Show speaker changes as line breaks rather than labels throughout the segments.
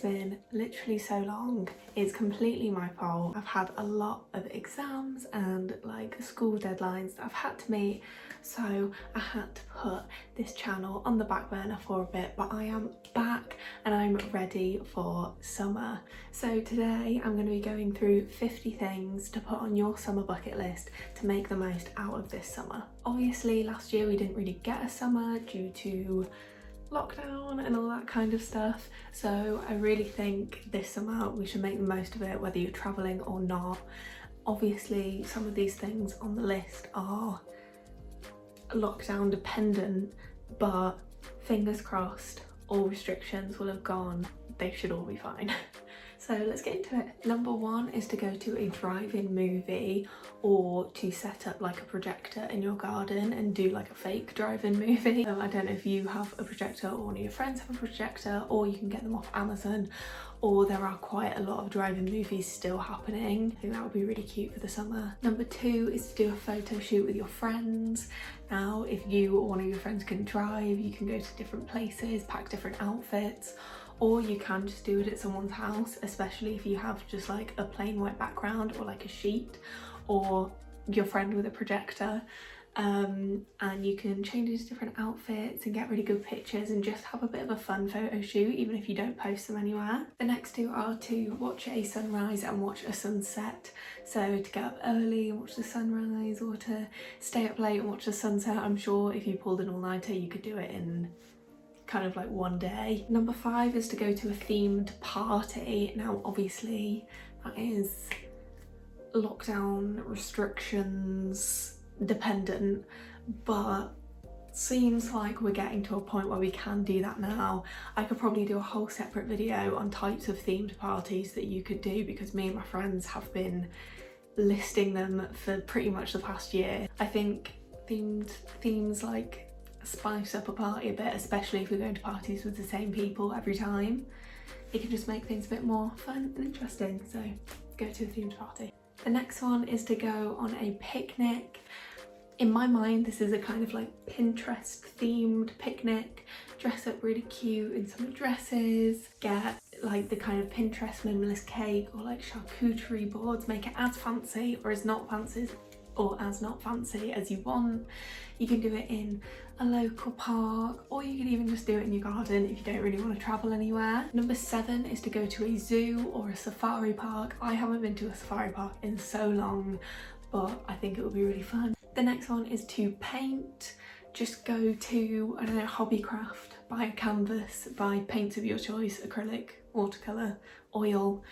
been literally so long. It's completely my fault. I've had a lot of exams and like school deadlines that I've had to meet, so I had to put this channel on the back burner for a bit, but I am back and I'm ready for summer. So today I'm going to be going through 50 things to put on your summer bucket list to make the most out of this summer. Obviously last year we didn't really get a summer due to lockdown and all that kind of stuff, so I really think this summer we should make the most of it, whether you're travelling or not. Obviously some of these things on the list are lockdown dependent, but fingers crossed all restrictions will have gone, they should all be fine. So let's get into it. Number one is to go to a drive-in movie, or to set up like a projector in your garden and do like a fake drive-in movie. I don't know if you have a projector or one of your friends have a projector, or you can get them off Amazon, or there are quite a lot of drive-in movies still happening. I think that would be really cute for the summer. Number two is to do a photo shoot with your friends. Now, if you or one of your friends can drive, you can go to different places, pack different outfits, or you can just do it at someone's house, especially if you have just like a plain white background or like a sheet, or your friend with a projector, and you can change into different outfits and get really good pictures and just have a bit of a fun photo shoot, even if you don't post them anywhere. The next two are to watch a sunrise and watch a sunset. So to get up early and watch the sunrise, or to stay up late and watch the sunset. I'm sure if you pulled an all-nighter you could do it in kind of like one day. Number five is to go to a themed party. Now obviously that is lockdown restrictions dependent, but seems like we're getting to a point where we can do that now. I could probably do a whole separate video on types of themed parties that you could do, because me and my friends have been listing them for pretty much the past year. I think themes like spice up a party a bit, especially if we're going to parties with the same people every time. It can just make things a bit more fun and interesting, so go to a themed party. The next one is to go on a picnic. In my mind this is a kind of like Pinterest themed picnic. Dress up really cute in summer dresses, get like the kind of Pinterest minimalist cake or like charcuterie boards, make it as fancy or as not fancy as you want. You can do it in a local park, or you can even just do it in your garden if you don't really want to travel anywhere. Number seven is to go to a zoo or a safari park. I haven't been to a safari park in so long, but I think it would be really fun. The next one is to paint. Just go to, I don't know, Hobbycraft, buy a canvas, buy paints of your choice, acrylic, watercolour, oil,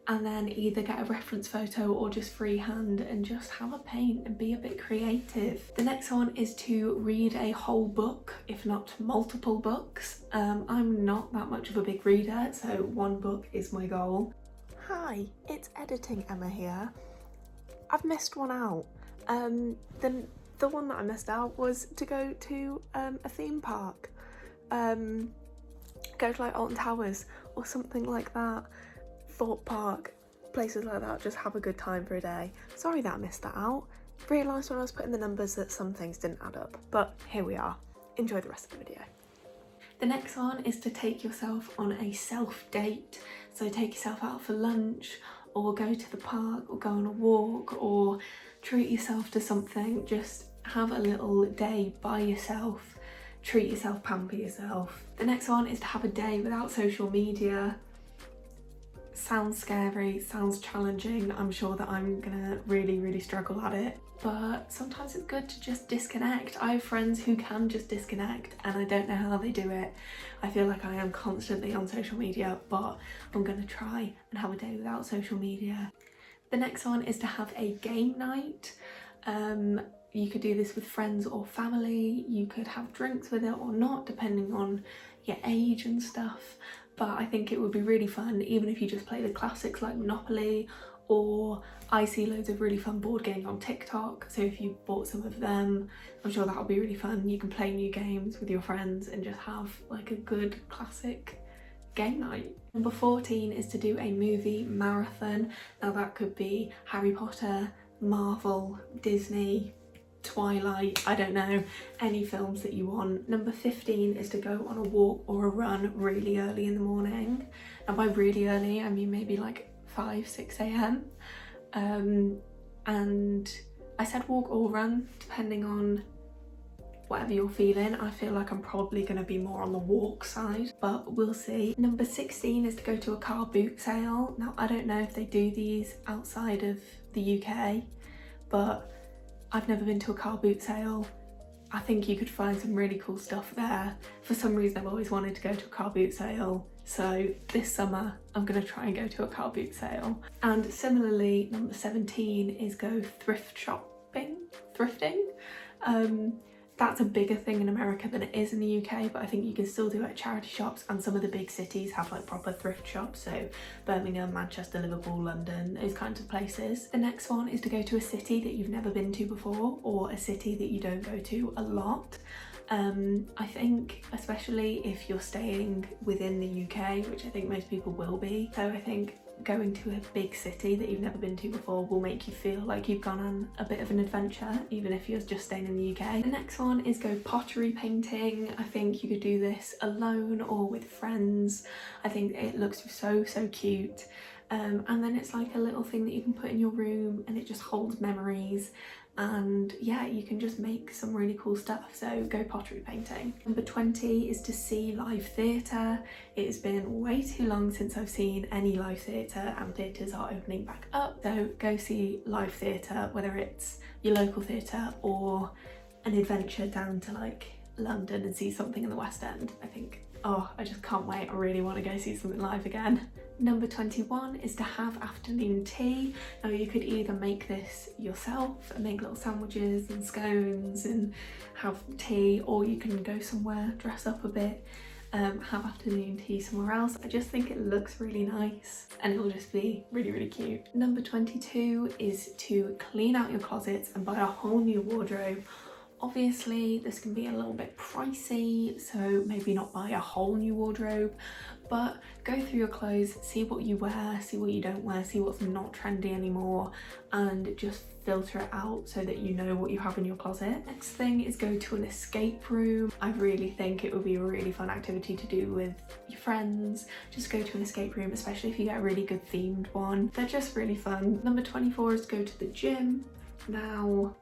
and then either get a reference photo or just freehand and just have a paint and be a bit creative. The next one is to read a whole book, if not multiple books. I'm not that much of a big reader, so one book is my goal. Hi, it's Editing Emma here. I've missed one out. The one that I missed out was to go to a theme park. Go to like Alton Towers or something like that. Thought Park, places like that, just have a good time for a day. Sorry that I missed that out. Realised when I was putting the numbers that some things didn't add up, but here we are. Enjoy the rest of the video. The next one is to take yourself on a self date. So take yourself out for lunch, or go to the park, or go on a walk, or treat yourself to something. Just have a little day by yourself. Treat yourself, pamper yourself. The next one is to have a day without social media. Sounds scary, sounds challenging. I'm sure that I'm gonna really struggle at it, but sometimes it's good to just disconnect. I have friends who can just disconnect and I don't know how they do it. I feel like I am constantly on social media, but I'm gonna try and have a day without social media. The next one is to have a game night. You could do this with friends or family. You could have drinks with it or not, depending on your age and stuff. But I think it would be really fun, even if you just play the classics like Monopoly, or I see loads of really fun board games on TikTok, so if you bought some of them, I'm sure that would be really fun. You can play new games with your friends and just have like a good classic game night. Number 14 is to do a movie marathon. Now that could be Harry Potter, Marvel, Disney, Twilight, I don't know, any films that you want. Number 15 is to go on a walk or a run really early in the morning. And by really early, I mean maybe like 5-6 a.m. And I said walk or run, depending on whatever you're feeling. I feel like I'm probably going to be more on the walk side, but we'll see. Number 16 is to go to a car boot sale. Now, I don't know if they do these outside of the UK, but I've never been to a car boot sale. I think you could find some really cool stuff there. For some reason, I've always wanted to go to a car boot sale. So this summer, I'm gonna try and go to a car boot sale. And similarly, number 17 is go thrifting. That's a bigger thing in America than it is in the UK, but I think you can still do it at charity shops, and some of the big cities have like proper thrift shops, so Birmingham, Manchester, Liverpool, London, those kinds of places. The next one is to go to a city that you've never been to before, or a city that you don't go to a lot. I think especially if you're staying within the UK, which I think most people will be, so I think going to a big city that you've never been to before will make you feel like you've gone on a bit of an adventure, even if you're just staying in the UK. The next one is go pottery painting. I think you could do this alone or with friends. I think it looks so cute. And then it's like a little thing that you can put in your room, and it just holds memories. And yeah, you can just make some really cool stuff, so go pottery painting. Number 20 is to see live theatre. It has been way too long since I've seen any live theatre, and theatres are opening back up, so go see live theatre, whether it's your local theatre or an adventure down to like London and see something in the West End. I think, oh, I just can't wait. I really want to go see something live again. Number 21 is to have afternoon tea. Now you could either make this yourself and make little sandwiches and scones and have tea, or you can go somewhere, dress up a bit, have afternoon tea somewhere else. I just think it looks really nice and it'll just be really cute. Number 22 is to clean out your closets and buy a whole new wardrobe. Obviously this can be a little bit pricey, so maybe not buy a whole new wardrobe, but go through your clothes, see what you wear, see what you don't wear, see what's not trendy anymore, and just filter it out so that you know what you have in your closet. Next thing is go to an escape room. I really think it would be a really fun activity to do with your friends. Just go to an escape room, especially if you get a really good themed one. They're just really fun. Number 24 is go to the gym. Now,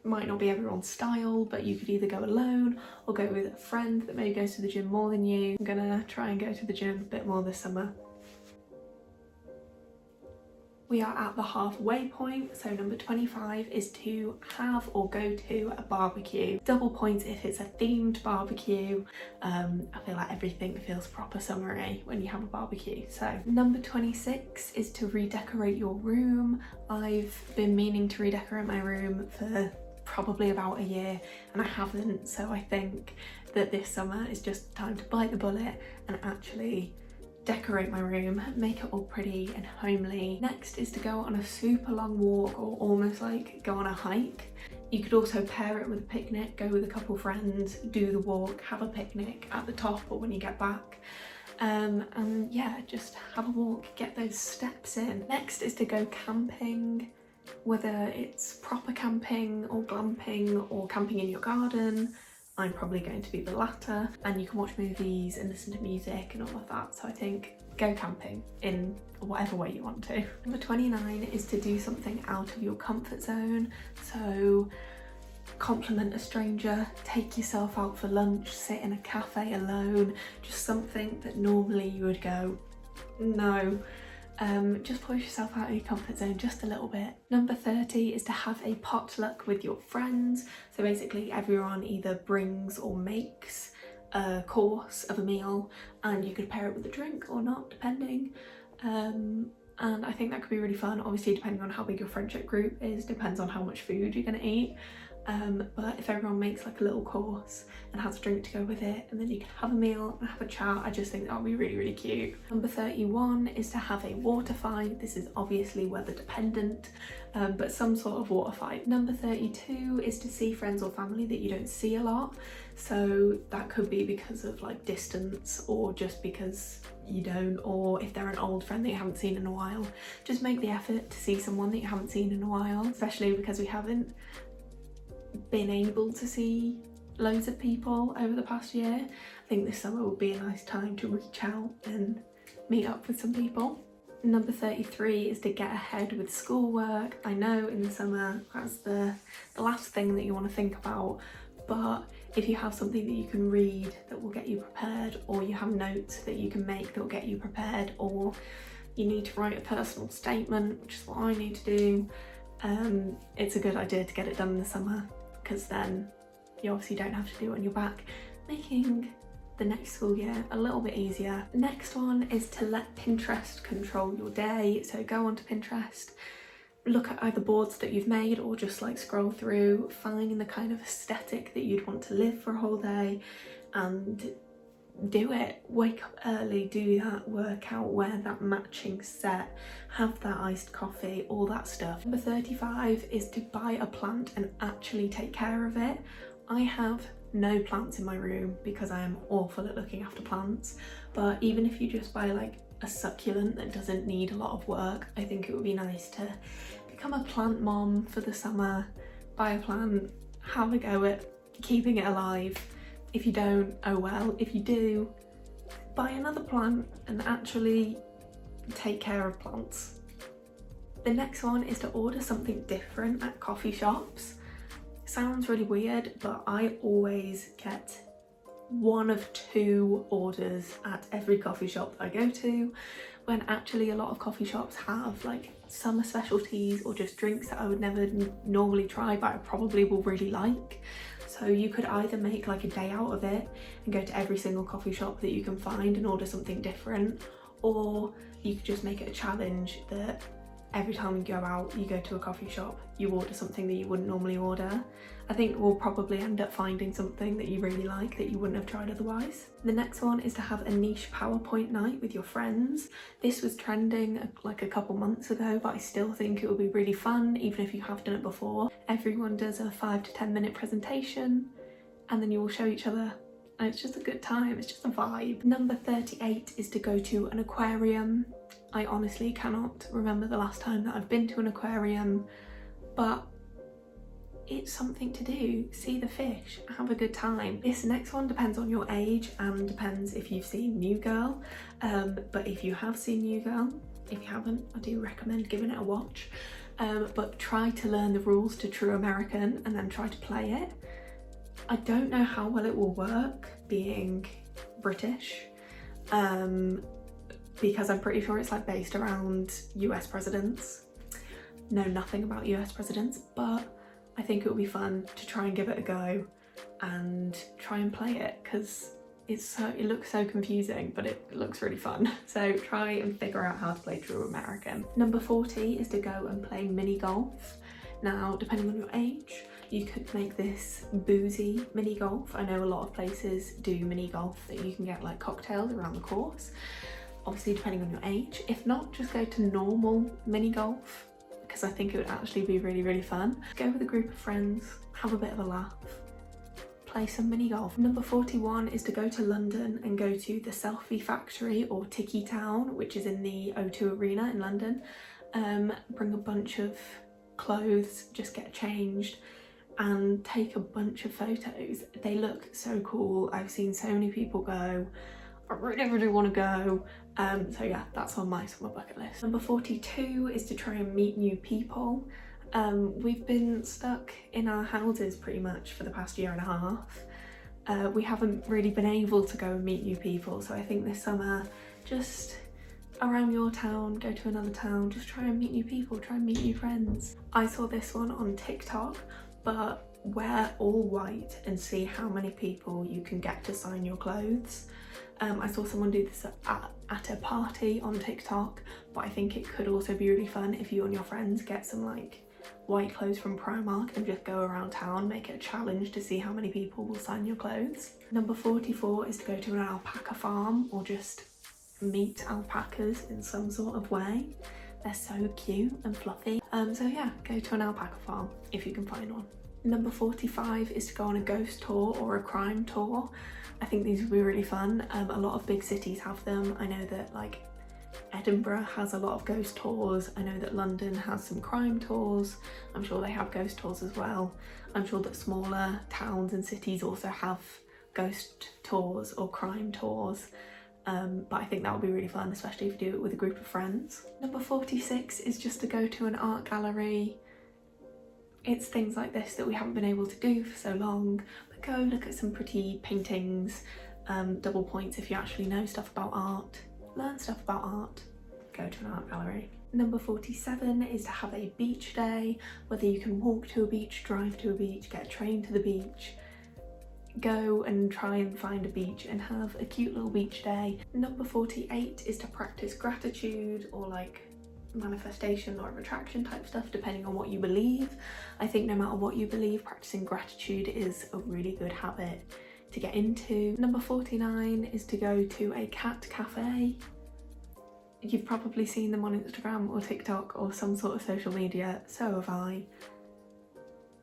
might not be everyone's style, but you could either go alone or go with a friend that maybe goes to the gym more than you. I'm gonna try and go to the gym a bit more this summer. We are at the halfway point, so number 25 is to have or go to a barbecue. Double points if it's a themed barbecue. I feel like everything feels proper summery when you have a barbecue. So number 26 is to redecorate your room. I've been meaning to redecorate my room for probably about a year and I haven't, so I think that this summer is just time to bite the bullet and actually decorate my room, make it all pretty and homely. Next is to go on a super long walk, or almost like go on a hike. You could also pair it with a picnic, go with a couple friends, do the walk, have a picnic at the top or when you get back. And yeah, just have a walk, get those steps in. Next is to go camping, whether it's proper camping or glamping or camping in your garden. I'm probably going to be the latter, and you can watch movies and listen to music and all of that, so I think go camping in whatever way you want to. Number 29 is to do something out of your comfort zone, so compliment a stranger, take yourself out for lunch, sit in a cafe alone, just something that normally you would go, no. Just push yourself out of your comfort zone just a little bit. Number 30 is to have a potluck with your friends. So basically everyone either brings or makes a course of a meal, and you could pair it with a drink or not, depending. And I think that could be really fun. Obviously, depending on how big your friendship group is, depends on how much food you're gonna eat. But if everyone makes like a little course and has a drink to go with it, and then you can have a meal and have a chat, I just think that would be really cute. Number 31 is to have a water fight. This is obviously weather dependent, but some sort of water fight. Number 32 is to see friends or family that you don't see a lot. So that could be because of like distance, or just because you don't, or if they're an old friend that you haven't seen in a while. Just make the effort to see someone that you haven't seen in a while, especially because we haven't been able to see loads of people over the past year. I think this summer would be a nice time to reach out and meet up with some people. Number 33 is to get ahead with schoolwork. I know in the summer that's the last thing that you want to think about, but if you have something that you can read that will get you prepared, or you have notes that you can make that will get you prepared, or you need to write a personal statement, which is what I need to do, it's a good idea to get it done in the summer, because then you obviously don't have to do it on your back, making the next school year a little bit easier. Next one is to let Pinterest control your day. So go onto Pinterest, look at either boards that you've made, or just like scroll through, find the kind of aesthetic that you'd want to live for a whole day and do it. Wake up early, do that workout, wear that matching set, have that iced coffee, all that stuff. Number 35 is to buy a plant and actually take care of it. I have no plants in my room because I am awful at looking after plants, but even if you just buy like a succulent that doesn't need a lot of work, I think it would be nice to become a plant mom for the summer. Buy a plant, have a go at keeping it alive. If you don't, oh well. If you do, buy another plant and actually take care of plants. The next one is to order something different at coffee shops. Sounds really weird, but I always get one of two orders at every coffee shop that I go to, when actually a lot of coffee shops have like summer specialties or just drinks that I would never normally try but I probably will really like. So you could either make like a day out of it and go to every single coffee shop that you can find and order something different, or you could just make it a challenge that every time you go out, you go to a coffee shop, you order something that you wouldn't normally order. I think we'll probably end up finding something that you really like that you wouldn't have tried otherwise. The next one is to have a niche PowerPoint night with your friends. This was trending like a couple months ago, but I still think it will be really fun, even if you have done it before. Everyone does a 5 to 10 minute presentation and then you all show each other. And it's just a good time, it's just a vibe. Number 38 is to go to an aquarium. I honestly cannot remember the last time that I've been to an aquarium, but it's something to do. See the fish, have a good time. This next one depends on your age and depends if you've seen New Girl, but if you have seen New Girl, if you haven't, I do recommend giving it a watch, but try to learn the rules to True American and then try to play it. I don't know how well it will work being British, because I'm pretty sure it's like based around US presidents. Know nothing about US presidents, but I think it would be fun to try and give it a go and try and play it, because it looks so confusing, but it looks really fun. So try and figure out how to play True American. Number 40 is to go and play mini golf. Now, depending on your age, you could make this boozy mini golf. I know a lot of places do mini golf that you can get like cocktails around the course, obviously depending on your age. If not, just go to normal mini golf, because I think it would actually be really, really fun. Go with a group of friends, have a bit of a laugh, play some mini golf. Number 41 is to go to London and go to the Selfie Factory or Tiki Town, which is in the O2 Arena in London. Bring a bunch of clothes, just get changed and take a bunch of photos. They look so cool. I've seen so many people go. I really, really want to go. So yeah, that's on my summer bucket list. Number 42 is to try and meet new people. We've been stuck in our houses pretty much for the past year and a half. We haven't really been able to go and meet new people, so I think this summer, just around your town, go to another town, just try and meet new people, try and meet new friends. I saw this one on TikTok, but wear all white and see how many people you can get to sign your clothes. I saw someone do this at a party on TikTok, but I think it could also be really fun if you and your friends get some like white clothes from Primark and just go around town, make it a challenge to see how many people will sign your clothes. Number 44 is to go to an alpaca farm or just meet alpacas in some sort of way. They're so cute and fluffy. So yeah, go to an alpaca farm if you can find one. Number 45 is to go on a ghost tour or a crime tour. I think these would be really fun. A lot of big cities have them. I know that like Edinburgh has a lot of ghost tours. I know that London has some crime tours. I'm sure they have ghost tours as well. I'm sure that smaller towns and cities also have ghost tours or crime tours. But I think that would be really fun, especially if you do it with a group of friends. Number 46 is just to go to an art gallery. It's things like this that we haven't been able to do for so long, but go look at some pretty paintings, double points if you actually know stuff about art. Learn stuff about art, go to an art gallery. Number 47 is to have a beach day, whether you can walk to a beach, drive to a beach, get a train to the beach. Go and try and find a beach and have a cute little beach day. Number 48 is to practice gratitude or like manifestation or attraction type stuff, depending on what you believe. I think no matter what you believe, practicing gratitude is a really good habit to get into. Number 49 is to go to a cat cafe. You've probably seen them on Instagram or TikTok or some sort of social media, so have I.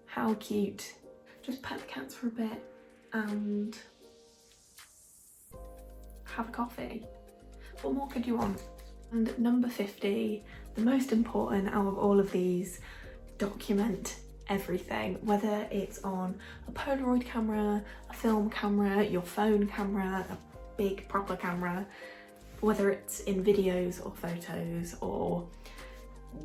How cute. Just pet the cats for a bit and have a coffee. What more could you want? And number 50, the most important out of all of these, document everything, whether it's on a Polaroid camera, a film camera, your phone camera, a big proper camera, whether it's in videos or photos or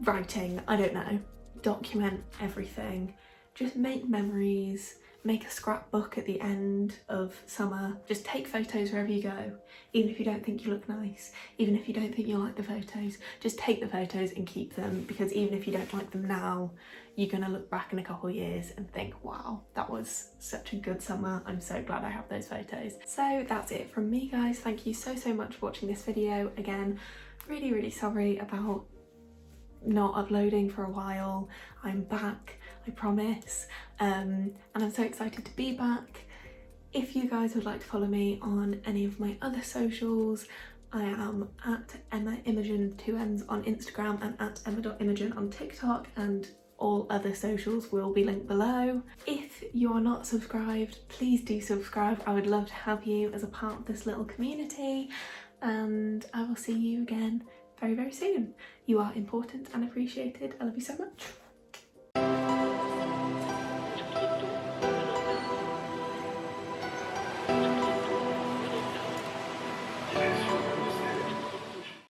writing, I don't know. Document everything. Just make memories, make a scrapbook at the end of summer. Just take photos wherever you go, even if you don't think you look nice, even if you don't think you like the photos, just take the photos and keep them, because even if you don't like them now, you're gonna look back in a couple of years and think, wow, that was such a good summer. I'm so glad I have those photos. So that's it from me, guys. Thank you so much for watching this video. Again, really sorry about not uploading for a while. I'm back, I promise, and I'm so excited to be back. If you guys would like to follow me on any of my other socials, I am at Emma Imogen 2 N's on Instagram and at emma.imogen on TikTok, and all other socials will be linked below. If you are not subscribed, please do subscribe. I would love to have you as a part of this little community, and I will see you again very soon. You are important and appreciated. I love you so much.